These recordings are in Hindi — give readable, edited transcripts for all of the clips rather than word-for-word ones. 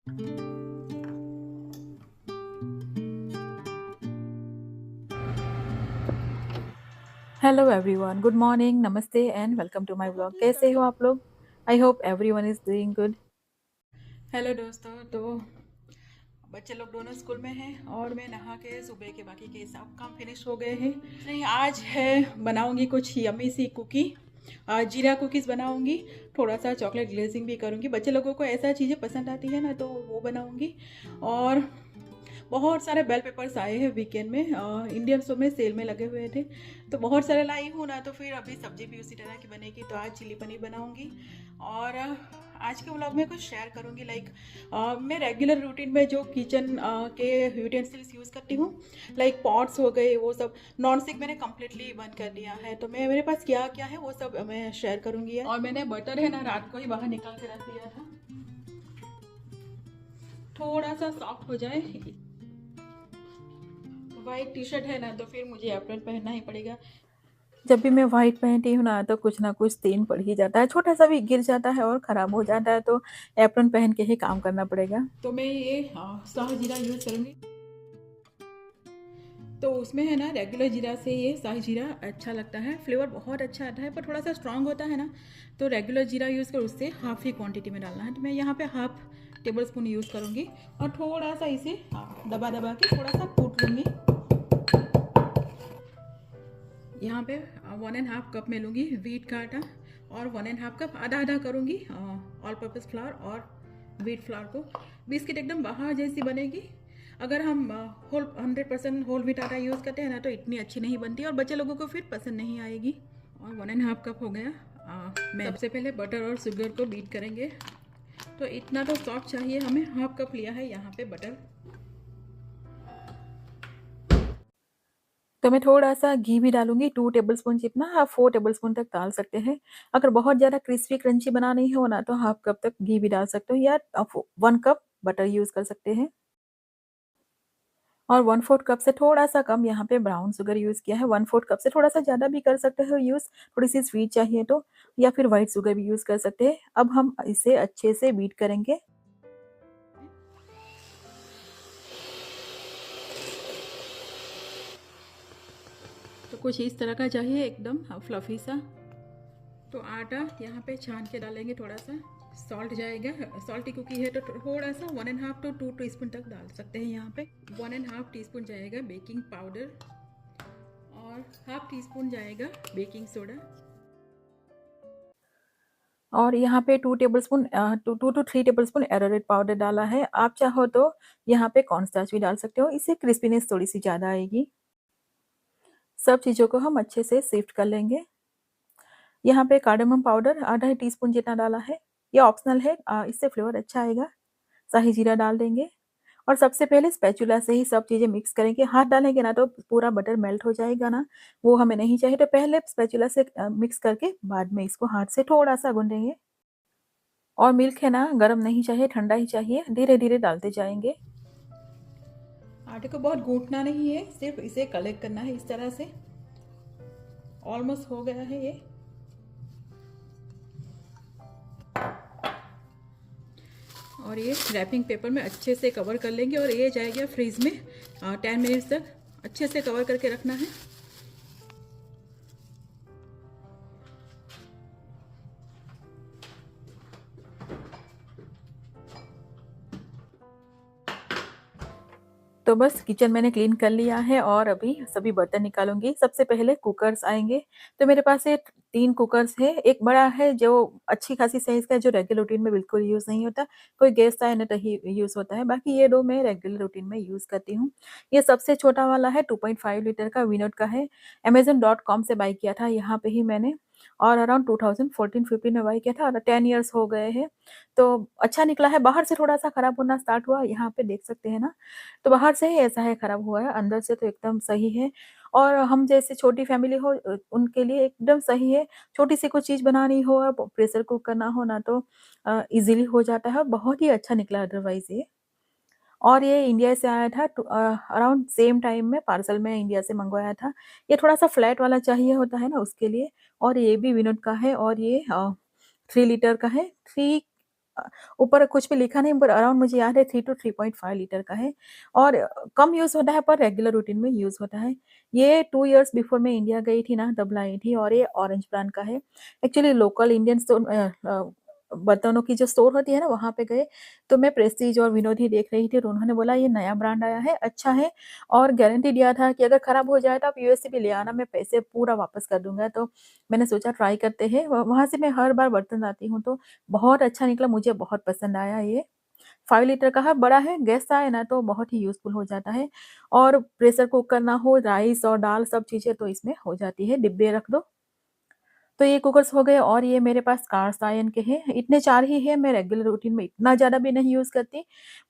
हेलो एवरीवन, गुड मॉर्निंग, नमस्ते and welcome to my blog. कैसे हो आप लोग? I hope everyone is doing good. Hello दोस्तों, तो बच्चे लोग दोनों स्कूल में हैं और मैं नहा के सुबह के बाकी के सब काम फिनिश हो गए हैं। नहीं, आज है बनाऊंगी कुछ यम्मी सी कुकी, जीरा कुकीज़ बनाऊंगी। थोड़ा सा चॉकलेट ग्लेजिंग भी करूंगी। बच्चे लोगों को ऐसा चीज़ें पसंद आती है ना, तो वो बनाऊंगी। और बहुत सारे बेल पेपर्स आए हैं वीकेंड में, इंडियन स्टोर में सेल में लगे हुए थे, तो बहुत सारे लाई हूँ ना। तो फिर अभी सब्जी भी उसी तरह की बनेगी, तो आज चिली पनीर बनाऊंगी। और आज के व्लॉग में कुछ शेयर करूंगी, लाइक मैं रेगुलर रूटीन में जो किचन के यूटेंसिल्स यूज़ करती हूँ, लाइक पॉट्स हो गए, वो सब नॉन स्टिक मैंने कम्प्लीटली बंद कर दिया है। तो मैं मेरे पास क्या क्या है वो सब मैं शेयर करूंगी। और मैंने बटर है ना, रात को ही बाहर निकाल के रख दिया था, थोड़ा सा सॉफ्ट हो जाए। वाइट टी शर्ट है ना, तो फिर मुझे एप्रन पहनना ही पड़ेगा। जब भी मैं वाइट पहनती हूँ ना, तो कुछ स्टेन पड़ ही जाता है, छोटा सा भी गिर जाता है और ख़राब हो जाता है, तो एप्रन पहन के ही काम करना पड़ेगा। तो मैं ये शाह जीरा यूज़ करूँगी। तो उसमें है ना, रेगुलर जीरा से ये शाही जीरा अच्छा लगता है, फ्लेवर बहुत अच्छा आता है, पर थोड़ा सा स्ट्रांग होता है ना। तो रेगुलर जीरा यूज़ कर उससे हाफ़ ही क्वांटिटी में डालना है। तो मैं यहाँ पे हाफ टेबल स्पून यूज़ करूँगी और थोड़ा सा इसे दबा दबा के थोड़ा सा कूट लूँगी। यहाँ पे 1.5 कप में लूँगी व्हीट का आटा, और 1.5 कप आधा आधा करूँगी ऑल पर्पज़ फ्लावर और व्हीट फ्लावर को। बिस्किट एकदम बाहर जैसी बनेगी। अगर हम होल 100% होल व्हीट आटा यूज़ करते हैं ना, तो इतनी अच्छी नहीं बनती और बच्चे लोगों को फिर पसंद नहीं आएगी। और 1.5 कप हो गया। मैं सबसे पहले बटर और शुगर को बीट करेंगे। तो इतना तो सॉफ्ट चाहिए हमें। हाफ कप लिया है यहाँ पे बटर। तो मैं थोड़ा-सा घी भी डालूँगी, 2 टेबलस्पून जितना, आप 4 टेबलस्पून तक डाल सकते हैं। अगर बहुत ज़्यादा क्रिस्पी क्रंची बनानी हो ना, तो हाफ कप तक घी भी डाल सकते हो, या 1 कप बटर यूज़ कर सकते हैं। और 1/4 कप से थोड़ा-सा कम यहाँ पे ब्राउन शुगर यूज़ किया है। 1/4 कप से थोड़ा-सा ज़्यादा भी कर सकते हो यूज़, थोड़ी-सी स्वीट चाहिए तो, या फिर व्हाइट शुगर भी यूज़ कर सकते हैं। अब हम इसे अच्छे से बीट करेंगे। तो कुछ इस तरह का चाहिए, एकदम फ्लफ़ी सा। तो आटा यहाँ पे छान के डालेंगे थोड़ा सा। सॉल्ट जाएगा, सॉल्टी कुकी है तो थोड़ा सा 1.5 टू 2 टीस्पून तक डाल सकते हैं। यहाँ पे 1.5 टीस्पून जाएगा बेकिंग पाउडर, और हाफ टी स्पून जाएगा बेकिंग सोडा। और यहाँ पे 2 टेबलस्पून 2 टू 3 टेबलस्पून एरोरेट पाउडर डाला है। आप चाहो तो यहाँ पे कॉर्नस्टार्च भी डाल सकते हो, इससे क्रिस्पीनेस थोड़ी-सी ज़्यादा आएगी। सब चीज़ों को हम अच्छे से सिफ्ट कर लेंगे। यहाँ पे कार्डेमम पाउडर आधा टीस्पून जितना डाला है, ये ऑप्शनल है, इससे फ्लेवर अच्छा आएगा। शाही जीरा डाल देंगे और सबसे पहले स्पैचुला से ही सब चीज़ें मिक्स करेंगे। हाथ डालेंगे ना तो पूरा बटर मेल्ट हो जाएगा ना, वो हमें नहीं चाहिए। तो पहले स्पैचुला से मिक्स करके बाद में इसको हाथ से थोड़ा-सा गूँधेंगे। और मिल्क है ना, गरम नहीं चाहिए, ठंडा ही चाहिए, धीरे-धीरे डालते जाएँगे। आटे को बहुत गूँथना नहीं है, सिर्फ इसे कलेक्ट करना है इस तरह से। ऑलमोस्ट हो गया है ये। और ये रैपिंग पेपर में अच्छे से कवर कर लेंगे और ये जाएगा फ्रीज में 10 मिनट्स तक। अच्छे से कवर करके रखना है। तो बस किचन मैंने क्लीन कर लिया है और अभी सभी बर्तन निकालूंगी। सबसे पहले कुकर्स आएंगे। तो मेरे पास ये 3 कुकर्स है। एक बड़ा है जो अच्छी खासी साइज़ का है, जो रेगुलर रूटीन में बिल्कुल यूज़ नहीं होता। कोई गेस्ट आए ना तो ही यूज़ होता है। बाकी ये 2 मैं रेगुलर रूटीन में यूज़ करती हूँ। ये सबसे छोटा वाला है, 2.5 लीटर का विनोड का है। amazon.com से बाय किया था यहाँ पे ही मैंने, और अराउंड 2014-15 में बाय किया था और 10 इयर्स हो गए हैं। तो अच्छा निकला है। बाहर से थोड़ा-सा खराब होना स्टार्ट हुआ, यहाँ पे देख सकते हैं ना। तो बाहर से ही ऐसा है खराब हुआ है, अंदर से तो एकदम सही है। और हम जैसे छोटी फैमिली हो, उनके लिए एकदम सही है। छोटी-सी कुछ चीज़ बनानी हो, अब प्रेशर कुक करना हो ना, तो ईज़िली हो जाता है और बहुत ही अच्छा निकला अदरवाइज़ ये। और ये इंडिया से आया था, अराउंड सेम टाइम में पार्सल में इंडिया से मँगवाया था। ये थोड़ा-सा फ्लैट वाला चाहिए होता है ना, उसके लिए। और ये भी विनोड का है और ये 3 लीटर का है। 3 ऊपर कुछ भी लिखा नहीं, पर अराउंड मुझे याद है 3 टू 3.5 लीटर का है और कम यूज़ होता है पर रेगुलर रूटीन में यूज़ होता है। ये 2 इयर्स बिफोर मैं इंडिया गई थी ना तब लाई थी और ये ऑरेंज ब्रांड का है। एक्चुअली लोकल इंडियन स्टोर बर्तनों की जो स्टोर होती है ना वहाँ पे गए, तो मैं प्रेस्टीज और विनोदी देख रही थी, और उन्होंने बोला ये नया ब्रांड आया है, अच्छा है और गारंटी दिया था कि अगर खराब हो जाए तो आप यूएस से भी ले आना, मैं पैसे पूरा वापस कर दूँगा। तो मैंने सोचा ट्राई करते हैं, व वहाँ से मैं हर बार बर्तन लाती हूँ, तो बहुत अच्छा निकला, मुझे बहुत पसंद आया ये। 5 लीटर का है, बड़ा है, गेस्ट आए ना तो बहुत ही यूज़फुल हो जाता है और प्रेशर कुक करना हो, राइस और दाल सब चीज़ें तो इसमें हो जाती है, डिब्बे रख दो। तो ये कुकर्स हो गए और ये मेरे पास कास्ट आयरन के हैं, इतने 4 ही हैं, मैं रेगुलर रूटीन में इतना ज़्यादा भी नहीं यूज़ करती,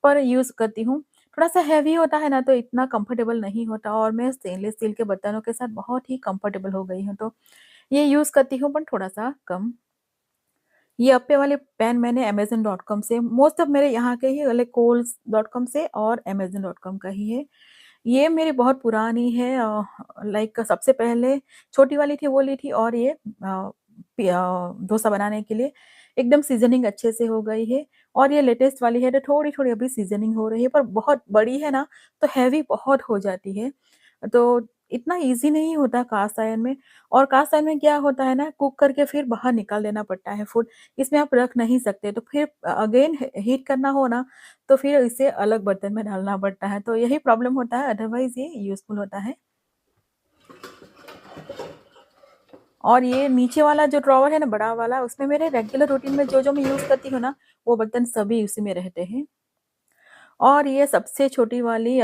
पर यूज़ करती हूँ। थोड़ा-सा हेवी होता है ना तो इतना कंफर्टेबल नहीं होता और मैं स्टेनलेस स्टील के बर्तनों के साथ बहुत ही कंफर्टेबल हो गई हूँ, तो ये यूज़ करती हूँ पर थोड़ा-सा कम। ये अप्पे वाले पैन मैंने अमेज़न.कॉम से, मोस्ट ऑफ मेरे यहाँ के ही लाइक कोल्स.कॉम से और अमेज़न.कॉम का ही है। ये मेरी बहुत पुरानी है, लाइक सबसे पहले छोटी वाली थी वो ली थी और ये डोसा बनाने के लिए एकदम सीज़निंग अच्छे से हो गई है और ये लेटेस्ट वाली है तो थोड़ी-थोड़ी अभी सीज़निंग हो रही है, पर बहुत बड़ी है ना तो हेवी बहुत हो जाती है। तो इतना ईज़ी नहीं होता कास्ट आयरन में, और कास्ट आयरन में क्या होता है ना, कुक करके फिर बाहर निकाल देना पड़ता है फूड, इसमें आप रख नहीं सकते, तो फिर अगेन हीट करना हो ना तो फिर इसे अलग बर्तन में डालना पड़ता है, तो यही प्रॉब्लम होता है, अदरवाइज़ ये यूज़फुल होता है। और ये नीचे वाला जो ड्रॉवर है ना बड़ा वाला, उसमें मेरे रेगुलर रूटीन में जो-जो मैं यूज़ करती हूँ ना, वो बर्तन सभी उसी में रहते हैं। और ये सबसे छोटी वाली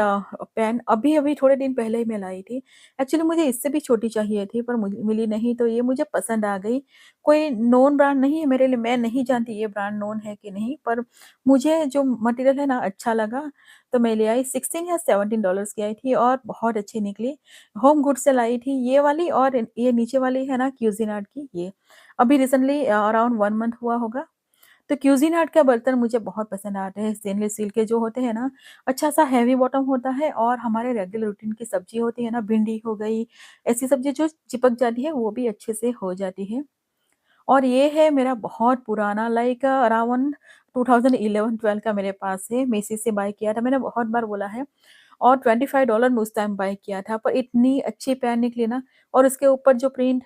पेन अभी-अभी थोड़े दिन पहले ही मैं लाई थी। एक्चुअली मुझे इससे भी छोटी चाहिए थी पर मुझे मिली नहीं, तो ये मुझे पसंद आ गई। कोई नोन ब्रांड नहीं है मेरे लिए, मैं नहीं जानती ये ब्रांड नोन है कि नहीं, पर मुझे जो मटेरियल है ना अच्छा लगा, तो मैं ले आई। 16 या $17 की आई थी और बहुत अच्छी निकली। होम गुड्स से लाई थी ये वाली, और ये नीचे वाली है ना क्यूज़िन की ये। अभी रिसेंटली अराउंड 1 मंथ हुआ होगा। तो क्यूज़िन आर्ट का बर्तन मुझे बहुत पसंद आते हैं, स्टेनलेस स्टील के जो होते हैं ना, अच्छा-सा हेवी बॉटम होता है और हमारे रेगुलर रूटीन की सब्ज़ी होती है ना, भिंडी हो गई, ऐसी सब्ज़ी जो चिपक जाती है, वो भी अच्छे से हो जाती है। और ये है मेरा बहुत पुराना, लाइक अराउंड 2011-12 का मेरे पास है, मेसी से बाय किया था, मैंने बहुत बार बोला है और $25 में उस टाइम बाय किया था, पर इतनी अच्छी पेन निकली ना, और उसके ऊपर जो प्रिंट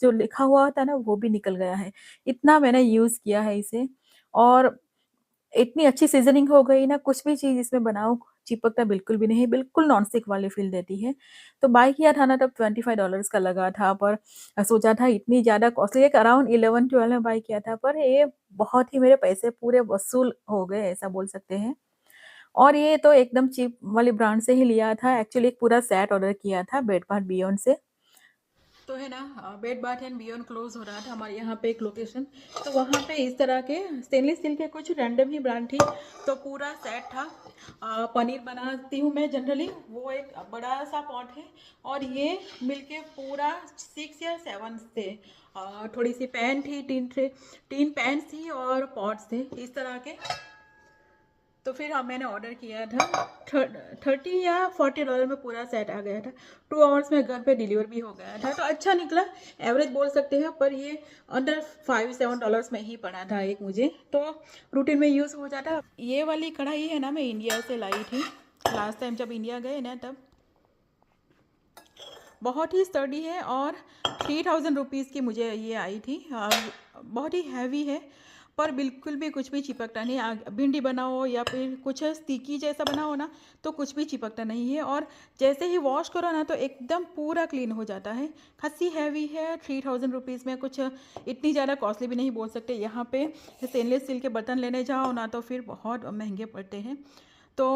जो लिखा हुआ होता है ना, वो भी निकल गया है। इतना मैंने यूज़ किया है इसे और इतनी अच्छी सीज़निंग हो गई ना, कुछ भी चीज़ इसमें बनाओ, चिपकता बिल्कुल भी नहीं, बिल्कुल नॉन स्टिक वाली फ़ील देती है। तो बाय किया था ना तब $25 का लगा था, पर सोचा था इतनी ज़्यादा कॉस्टली, एक अराउंड 11-12 में बाय किया था, पर ये बहुत ही मेरे पैसे पूरे वसूल हो गए, ऐसा बोल सकते हैं। और ये तो एकदम चीप वाली ब्रांड से ही लिया था, एक्चुअली एक पूरा सेट ऑर्डर किया था बेड बाथ बियॉन्ड से। तो है ना, bed bath and beyond close हो रहा था हमारे यहाँ पे एक लोकेशन, तो वहाँ पे इस तरह के स्टेनलेस स्टील के कुछ रैंडम ही ब्रांड थी, तो पूरा सेट था। पनीर बनाती हूँ मैं जनरली, वो एक बड़ा सा पॉट है और ये मिलके पूरा 6 या 7 थे। थोड़ी सी पैन थी, 3 पैन थी और पॉट्स थे इस तरह के। तो फिर मैंने ऑर्डर किया था, 30 या $40 में पूरा सेट आ गया था। 2 आवर्स में घर पे डिलीवर भी हो गया था, तो अच्छा निकला, एवरेज बोल सकते हैं, पर ये अंडर $5-7 में ही पड़ा था एक मुझे, तो रूटीन में यूज़ हो जाता। ये वाली कढ़ाई है ना, मैं इंडिया से लाई थी लास्ट टाइम जब इंडिया गए ना, तब बहुत ही स्टडी है और 3000 रुपीज़ की मुझे ये आई थी। बहुत ही हैवी है, पर बिल्कुल भी कुछ भी चिपकता नहीं। भिंडी बनाओ या फिर कुछ स्टिकी जैसा बनाओ ना, तो कुछ भी चिपकता नहीं है, और जैसे ही वॉश करो ना तो एकदम पूरा क्लीन हो जाता है। खासी हैवी है, 3000 रुपीज़ में कुछ इतनी ज़्यादा कॉस्टली भी नहीं बोल सकते। यहाँ पे स्टेनलेस स्टील के बर्तन लेने जाओ ना तो फिर बहुत महंगे पड़ते हैं। तो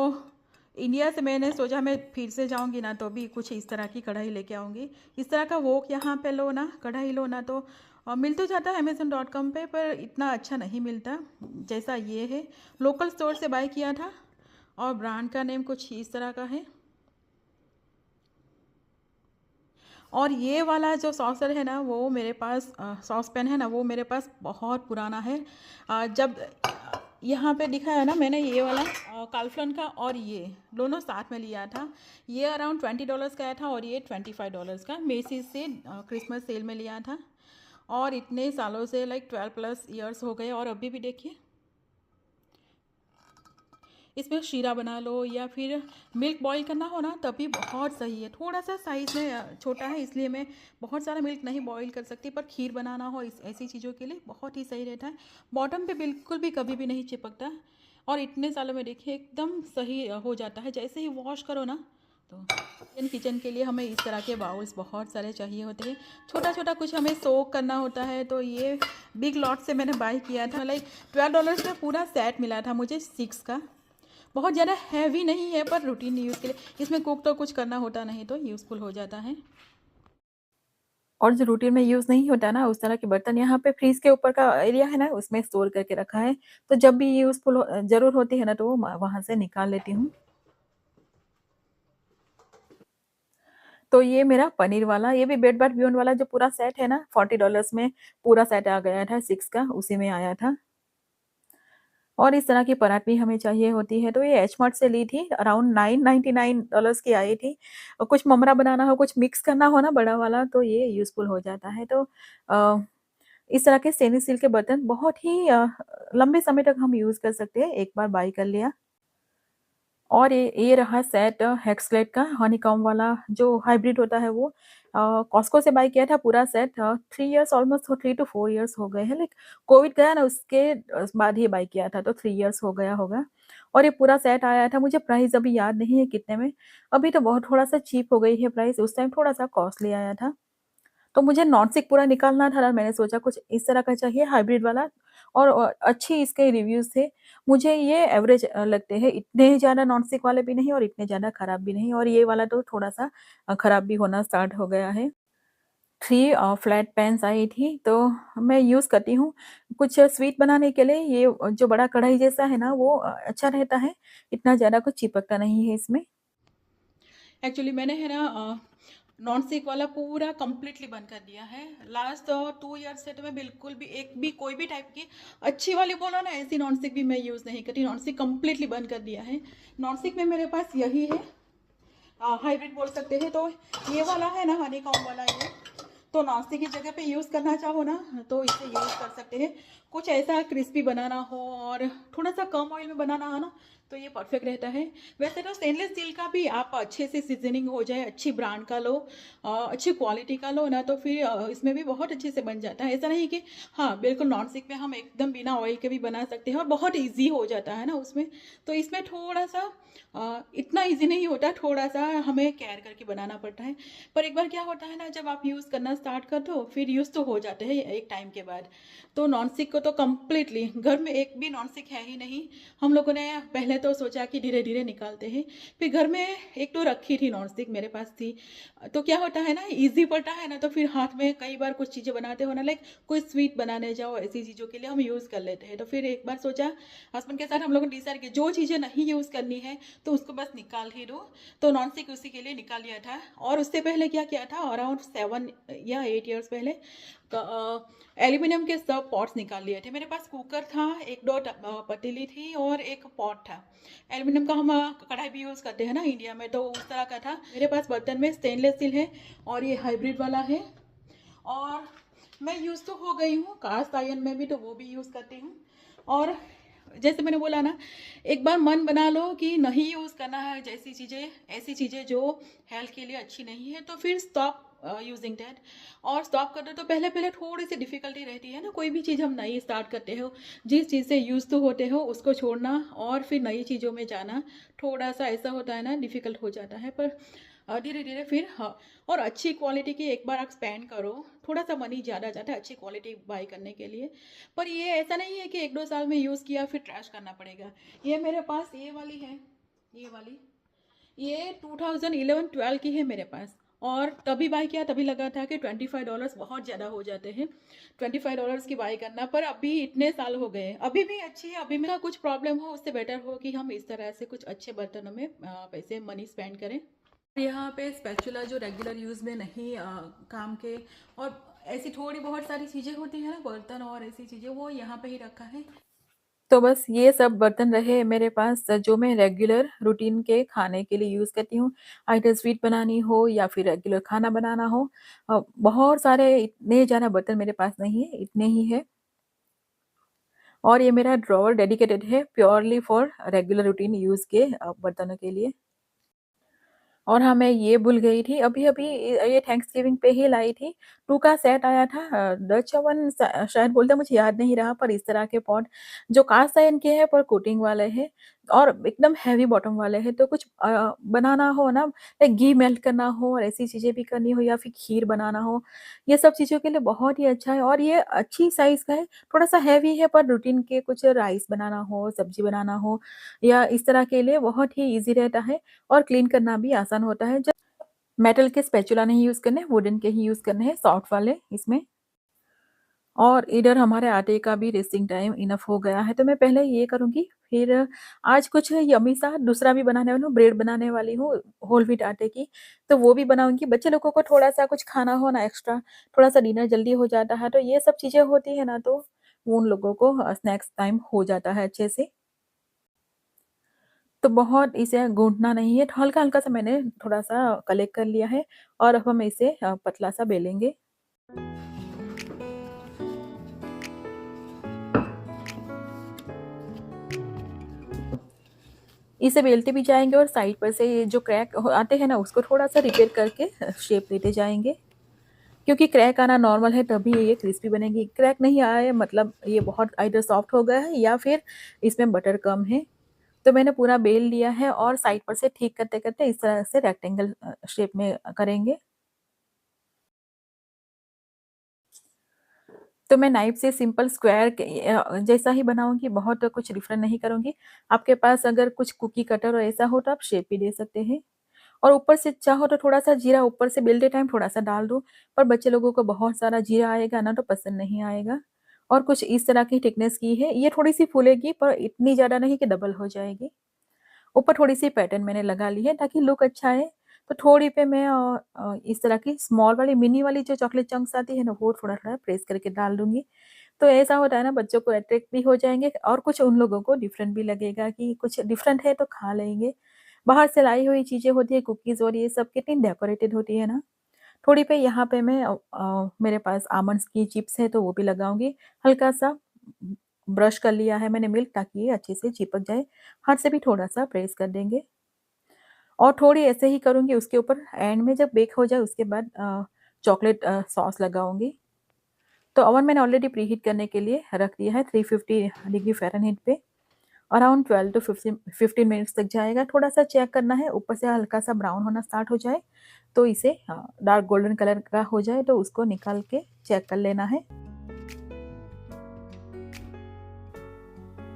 इंडिया से मैंने सोचा मैं फिर से जाऊंगी ना तो भी कुछ इस तरह की कढ़ाई लेके आऊँगी। इस तरह का वोक यहाँ पे लो ना, कढ़ाई लो ना, तो मिल तो जाता है अमेज़न.कॉम पे, पर इतना अच्छा नहीं मिलता जैसा ये है। लोकल स्टोर से बाय किया था और ब्रांड का नेम कुछ इस तरह का है। और ये वाला जो सॉसर है ना, वो मेरे पास सॉस पैन है ना, वो मेरे पास बहुत पुराना है। जब यहाँ पे दिखा है ना, मैंने ये वाला काल्फलन का और ये दोनों साथ में लिया था। ये अराउंड $20 का आया था और ये $25 का, मेसिस से क्रिसमस सेल में लिया था। और इतने सालों से लाइक 12+ ईयर्स हो गए और अभी भी देखिए इसमें शीरा बना लो या फिर मिल्क बॉईल करना हो ना तभी बहुत सही है। थोड़ा-सा साइज़ में छोटा है इसलिए मैं बहुत सारा मिल्क नहीं बॉईल कर सकती, पर खीर बनाना हो इस ऐसी चीज़ों के लिए बहुत ही सही रहता है। बॉटम पे बिल्कुल भी कभी भी नहीं चिपकता और इतने सालों में देखिए एकदम सही हो जाता है। जैसे ही वॉश करो ना तो इंडियन किचन के लिए हमें इस तरह के बाउल्स बहुत सारे चाहिए होते हैं। छोटा-छोटा कुछ हमें सोक करना होता है तो ये बिग लॉट से मैंने बाय किया था। लाइक $12 में पूरा सेट मिला था मुझे 6 का। बहुत ज़्यादा हैवी नहीं है पर रूटीन यूज़ के लिए इसमें कुक तो कुछ करना होता नहीं तो यूज़फुल हो जाता है। और जो रूटीन में यूज़ नहीं होता ना उस तरह के बर्तन यहाँ पे फ्रिज के ऊपर का एरिया है ना उसमें स्टोर करके रखा है। तो जब भी यूज़फुल ज़रूर होती है ना तो वो वहाँ से निकाल लेती हूँ। तो ये मेरा पनीर वाला ये भी बेड बाथ बियॉन्ड वाला जो पूरा सेट है ना $40 में पूरा सेट आ गया था 6 का उसी में आया था। और इस तरह की परात भी हमें चाहिए होती है, तो ये एच मार्ट से ली थी अराउंड $999 की आई थी। कुछ ममरा बनाना हो, कुछ मिक्स करना हो ना बड़ा वाला तो ये यूज़फुल हो जाता है। तो इस तरह के स्टेनलेस स्टील के बर्तन बहुत ही लंबे समय तक हम यूज़ कर सकते हैं, एक बार बाय कर लिया। और ये रहा सेट हेक्सलेट का हनीकॉम्ब वाला जो हाइब्रिड होता है वो कॉस्को से बाय किया था पूरा set 3 years almost 3 to 4 years हो गए हैं लाइक कोविड गया ना उसके बाद ही बाय किया था तो 3 इयर्स हो गया होगा। और ये पूरा सेट आया था मुझे प्राइस अभी याद नहीं है कितने में, अभी तो बहुत थोड़ा-सा चीप हो गई है प्राइस, उस टाइम थोड़ा-सा कॉस्टली आया था। तो मुझे नॉन स्टिक पूरा निकालना था ना मैंने सोचा कुछ इस तरह का चाहिए हाइब्रिड वाला और अच्छी इसके रिव्यूज़ थे। मुझे ये एवरेज लगते हैं, इतने ज़्यादा नॉन स्टिक वाले भी नहीं और इतने ज़्यादा खराब भी नहीं और ये वाला तो थोड़ा-सा खराब भी होना स्टार्ट हो गया है। 3 फ्लैट पैन्स आई थी तो मैं यूज़ करती हूँ। कुछ स्वीट बनाने के लिए ये जो बड़ा कढ़ाई जैसा है ना वो अच्छा रहता है, इतना ज़्यादा कुछ चिपकता नहीं है इसमें। एक्चुअली मैंने है ना नॉन स्टिक वाला पूरा कंप्लीटली बंद कर दिया है। लास्ट 2 ईयर्स से तो मैं बिल्कुल भी एक भी कोई भी टाइप की अच्छी वाली बोलो ना ऐसी नॉन स्टिक भी मैं यूज़ नहीं करती। नॉन स्टिक कंप्लीटली बंद कर दिया है। नॉन स्टिक में मेरे पास यही है, हाइब्रिड बोल सकते हैं। तो ये वाला है ना हनीकॉम्ब वाला ये, तो नॉनस्टिक की जगह पे यूज़ करना चाहो ना तो इसे यूज़ कर सकते हैं। कुछ ऐसा क्रिस्पी बनाना हो और थोड़ा सा कम ऑयल में बनाना हो ना तो ये परफेक्ट रहता है। वैसे तो स्टेनलेस स्टील का भी आप अच्छे से सीजनिंग हो जाए, अच्छी ब्रांड का लो, अच्छी क्वालिटी का लो ना तो फिर इसमें भी बहुत अच्छे से बन जाता है। ऐसा नहीं कि हाँ बिल्कुल नॉन स्टिक में हम एकदम बिना ऑयल के भी बना सकते हैं और बहुत ईजी हो जाता है ना उसमें। तो इसमें थोड़ा सा इतना ईजी नहीं होता, थोड़ा सा हमें केयर करके बनाना पड़ता है। पर एक बार क्या होता है ना जब आप यूज़ करना स्टार्ट कर दो फिर यूज़ तो हो जाते हैं एक टाइम के बाद। तो नॉन स्टिक को तो कंप्लीटली घर में एक भी नॉन स्टिक है ही नहीं। हम लोगों ने पहले तो सोचा कि धीरे धीरे निकालते हैं, फिर घर में एक तो रखी थी नॉन स्टिक मेरे पास थी। तो क्या होता है ना ईजी पड़ता है ना तो फिर हाथ में कई बार कुछ चीज़ें बनाते हो ना लाइक कोई स्वीट बनाने जाओ ऐसी चीज़ों के लिए हम यूज़ कर लेते हैं। तो फिर एक बार सोचा हस्बैंड के साथ हम लोगों ने डिसाइड किया जो चीज़ें नहीं यूज़ करनी है तो उसको बस निकाल ही दो। तो नॉन स्टिक उसी के लिए निकाल लिया था। और उससे पहले क्या किया था अराउंड 7 या 8 इयर्स पहले एल्यूमिनियम के सब पॉट्स निकाल लिए थे। मेरे पास कुकर था, एक दो पतीली थी और एक पॉट था। एल्यूमिनियम का हम कढ़ाई भी यूज़ करते हैं ना इंडिया में तो उस तरह का था। मेरे पास बर्तन में स्टेनलेस स्टील है और ये हाइब्रिड वाला है। और मैं यूज़ तो हो गई हूँ कास्ट आयरन में भी तो वो भी यूज़ करती हूँ। और जैसे मैंने बोला ना एक बार मन बना लो कि नहीं यूज़ करना है जैसी चीज़ें ऐसी चीज़ें जो हेल्थ के लिए अच्छी नहीं है तो फिर स्टॉप यूजिंग दैट। और स्टॉप कर दो तो पहले पहले थोड़ी सी डिफ़िकल्टी रहती है ना, कोई भी चीज़ हम नई स्टार्ट करते हो जिस चीज़ से यूज़ तो होते हो उसको छोड़ना और फिर नई चीज़ों में जाना थोड़ा सा ऐसा होता है ना डिफ़िकल्ट हो जाता है। पर धीरे धीरे फिर हाँ। और अच्छी क्वालिटी की एक बार आप स्पेंड करो, थोड़ा सा मनी ज़्यादा जाता है अच्छी क्वालिटी बाय करने के लिए। पर ये ऐसा नहीं है कि 1-2 साल में यूज़ किया फिर ट्रैश करना पड़ेगा। ये मेरे पास ये वाली है, ये वाली, ये 2011-12 की है मेरे पास। और तभी बाय किया तभी लगा था कि $25 बहुत ज़्यादा हो जाते हैं, $25 की बाय करना। पर अभी इतने साल हो गए अभी भी अच्छी है। अभी मेरा कुछ प्रॉब्लम हो उससे बेटर हो कि हम इस तरह से कुछ अच्छे बर्तनों में पैसे मनी स्पेंड करें। यहाँ पे स्पैचुला जो रेगुलर यूज़ में नहीं काम के और ऐसी थोड़ी बहुत सारी चीज़ें होती हैं ना बर्तन और ऐसी चीज़ें वो यहाँ पे ही रखा है। तो बस ये सब बर्तन रहे मेरे पास जो मैं रेगुलर रूटीन के खाने के लिए यूज़ करती हूँ। आइदर स्वीट बनानी हो या फिर रेगुलर खाना बनाना हो। बहुत सारे इतने ज़्यादा बर्तन मेरे पास नहीं है, इतने ही है। और ये मेरा ड्रॉवर डेडिकेटेड है purely for regular routine use के बर्तनों के लिए। और हाँ, मैं ये भूल गई थी, अभी-अभी ये थैंक्सगिविंग पे ही लाई थी, 2 का सेट आया था डच ओवन शायद बोलते हैं, मुझे याद नहीं रहा, पर इस तरह के पॉट जो कास्ट आयरन के हैं पर कोटिंग वाले हैं और एकदम हेवी बॉटम वाले हैं, तो कुछ बनाना हो ना, लाइक घी मेल्ट करना हो और ऐसी चीज़ें भी करनी हो या फिर खीर बनाना हो, ये सब चीज़ों के लिए बहुत ही अच्छा है और ये अच्छी साइज़ का है, थोड़ा-सा हेवी है पर रूटीन के कुछ राइस बनाना हो, सब्ज़ी बनाना हो या इस तरह के लिए बहुत ही ईज़ी रहता है। और क्लीन करना भी आसान होता है। जब मेटल के स्पैचुला नहीं यूज़ करने, वुडन के ही यूज़ करने हैं सॉफ्ट वाले इसमें। और इधर हमारे आटे का भी रेस्टिंग टाइम इनफ हो गया है, तो मैं पहले ये करूँगी, फिर आज कुछ यम्मी सा दूसरा भी बनाने वाली हूँ, ब्रेड बनाने वाली हूँ होल व्हीट आटे की, तो वो भी बनाऊँगी। बच्चे लोगों को थोड़ा-सा कुछ खाना हो ना एक्स्ट्रा, थोड़ा-सा डिनर जल्दी हो जाता है, तो ये सब चीज़ें होती है ना, तो उन लोगों को स्नैक्स टाइम हो जाता है अच्छे से। तो बहुत इसे गूँथना नहीं है, हल्का-हल्का सा मैंने थोड़ा-सा कलेक्ट कर लिया है और अब हम इसे पतला-सा बेलेंगे। इसे बेलते भी जाएँगे और साइड पर से ये जो क्रैक हो आते हैं ना, उसको थोड़ा-सा रिपेयर करके शेप देते जाएँगे। क्योंकि क्रैक आना नॉर्मल है, तभी ये क्रिस्पी बनेगी। क्रैक नहीं आया है मतलब ये बहुत आइदर सॉफ्ट हो गया है या फिर इसमें बटर कम है। तो मैंने पूरा बेल लिया है और साइड पर से ठीक करते-करते इस तरह से रेक्टेंगल शेप में करेंगे। तो मैं नाइफ से सिंपल स्क्वायर के जैसा ही बनाऊँगी, बहुत कुछ डिफरेंट नहीं करूँगी। आपके पास अगर कुछ कुकी कटर और ऐसा हो तो आप शेप भी दे सकते हैं। और ऊपर से चाहो तो थोड़ा-सा जीरा ऊपर से बेलते टाइम थोड़ा-सा डाल दो, पर बच्चे लोगों को बहुत सारा जीरा आएगा ना तो पसंद नहीं आएगा। और कुछ इस तरह की थिकनेस की है, ये थोड़ी-सी फूलेगी पर इतनी ज़्यादा नहीं कि डबल हो जाएगी। ऊपर थोड़ी-सी पैटर्न मैंने लगा ली है ताकि लुक अच्छा आए। तो थोड़ी पे मैं इस तरह की स्मॉल वाली मिनी वाली जो चॉकलेट चंक्स आती है ना, वो थोड़ा-थोड़ा प्रेस करके डाल दूँगी। तो ऐसा होता है ना, बच्चों को अट्रैक्ट भी हो जाएँगे और कुछ उन लोगों को डिफरेंट भी लगेगा कि कुछ डिफरेंट है तो खा लेंगे। बाहर से लाई हुई चीज़ें होती हैं कुकीज़ और ये सब कितनी डेकोरेटेड होती है ना। थोड़ी पे यहाँ पे मैं मेरे पास आमंड्स की चिप्स है तो वो भी लगाऊँगी। हल्का-सा ब्रश कर लिया है मैंने मिल्क ताकि ये अच्छे से चिपक जाए। हाथ से भी थोड़ा-सा प्रेस कर देंगे और थोड़ी ऐसे ही करूँगी उसके ऊपर एंड में जब बेक हो जाए उसके बाद चॉकलेट सॉस लगाऊँगी। तो ओवन मैंने ऑलरेडी प्रीहीट करने के लिए रख दिया है 350 डिग्री फ़ारेनहीट पे। अराउंड 12 टू 15 मिनट्स तक जाएगा। थोड़ा-सा चेक करना है, ऊपर से हल्का-सा ब्राउन होना स्टार्ट हो जाए, तो इसे डार्क गोल्डन कलर का हो जाए तो उसको निकाल के चेक कर लेना है।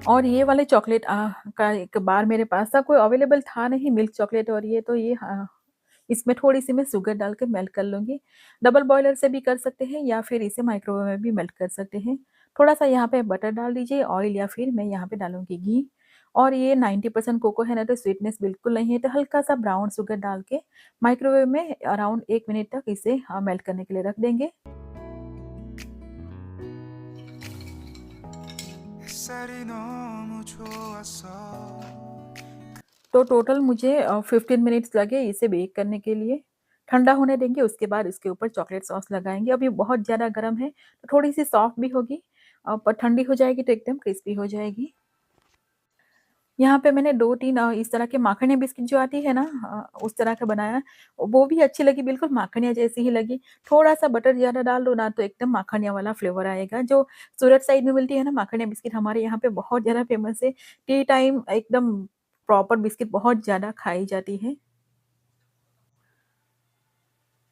और ये वाले चॉकलेट का एक बार मेरे पास था, कोई अवेलेबल था नहीं मिल्क चॉकलेट और ये तो ये इसमें थोड़ी-सी मैं शुगर डाल के मेल्ट कर लूँगी। डबल बॉयलर से भी कर सकते हैं या फिर इसे माइक्रोवेव में भी मेल्ट कर सकते हैं। थोड़ा-सा यहाँ पे बटर डाल दीजिए, ऑयल या फिर मैं यहाँ पे डालूँगी घी और ये 90% कोको है ना, तो स्वीटनेस बिल्कुल नहीं है, तो हल्का-सा ब्राउन शुगर डाल के माइक्रोवेव में अराउंड 1 मिनट तक इसे मेल्ट करने के लिए रख देंगे। 햇살이 너무 좋았어. तो टोटल मुझे 15 मिनट्स लगे इसे बेक करने के लिए। ठंडा होने देंगे, उसके बाद इसके ऊपर चॉकलेट सॉस लगाएँगे। अभी बहुत ज़्यादा गरम है, तो थोड़ी-सी सॉफ्ट भी होगी पर ठंडी हो जाएगी तो एकदम क्रिस्पी हो जाएगी। यहाँ पे मैंने 2-3 इस तरह के माखनी बिस्किट जो आती है ना, उस तरह का बनाया। वो भी अच्छी लगी, बिल्कुल माखनिया जैसी ही लगी। थोड़ा-सा बटर ज़्यादा डाल दो ना तो एकदम माखनिया वाला फ्लेवर आएगा। जो सूरत साइड में मिलती है ना माखनिया बिस्किट, हमारे यहाँ पे बहुत ज़्यादा फेमस है। टी टाइम एकदम प्रॉपर बिस्किट बहुत ज़्यादा खाई जाती है।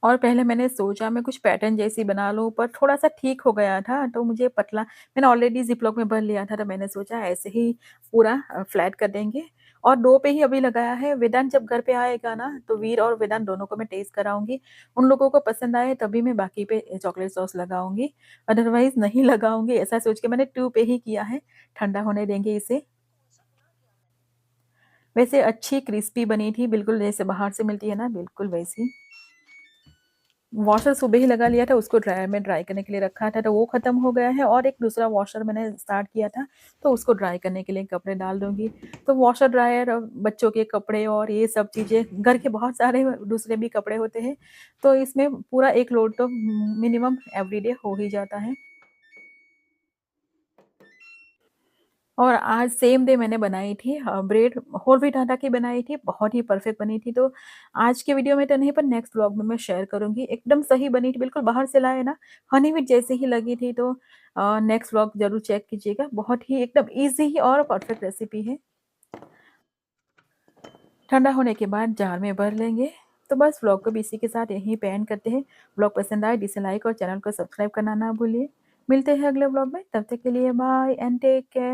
और पहले मैंने सोचा मैं कुछ पैटर्न जैसी बना लूँ, पर थोड़ा-सा ठीक हो गया था, तो मुझे पतला मैंने ऑलरेडी ज़िप-लॉक में भर लिया था, तो मैंने सोचा ऐसे ही पूरा फ्लैट कर देंगे और डो पे ही अभी लगाया है। वेदांत जब घर पे आएगा ना, तो वीर और वेदांत दोनों को मैं टेस्ट कराऊँगी। उन लोगों को पसंद आए तभी मैं बाकी पे चॉकलेट सॉस लगाऊँगी, अदरवाइज़ नहीं लगाऊँगी। ऐसा सोच के मैंने 2 पे ही किया है, ठंडा होने देंगे इसे। वैसे अच्छी क्रिस्पी बनी थी, बिल्कुल जैसे बाहर से मिलती है ना, बिल्कुल वैसी। वॉशर सुबह ही लगा लिया था, उसको ड्रायर में ड्राई करने के लिए रखा था, तो वो ख़त्म हो गया है और एक दूसरा वॉशर मैंने स्टार्ट किया था, तो उसको ड्राई करने के लिए कपड़े डाल दूँगी। तो वॉशर, ड्रायर बच्चों के कपड़े और ये सब चीज़ें, घर के बहुत सारे दूसरे भी कपड़े होते हैं, तो इसमें पूरा 1 लोड तो मिनिमम एवरीडे हो ही जाता है। और आज सेम डे मैंने बनाई थी ब्रेड होल व्हीट आटा की बनाई थी, बहुत ही परफेक्ट बनी थी। तो आज के वीडियो में तो नहीं, पर नेक्स्ट व्लॉग में मैं शेयर करूँगी। एकदम सही बनी थी, बिल्कुल बाहर से लाए ना हनी व्हीट जैसी ही लगी थी। तो नेक्स्ट व्लॉग ज़रूर चेक कीजिएगा, बहुत ही एकदम ईज़ी और परफेक्ट रेसिपी है। ठंडा होने के बाद जार में भर लेंगे। तो बस व्लॉग को भी इसी के साथ यहीं पे एंड करते हैं। व्लॉग पसंद आए डिसलाइक और चैनल को सब्सक्राइब करना ना भूलिए। मिलते हैं अगले व्लॉग में, तब तक के लिए बाय एंड टेक केयर।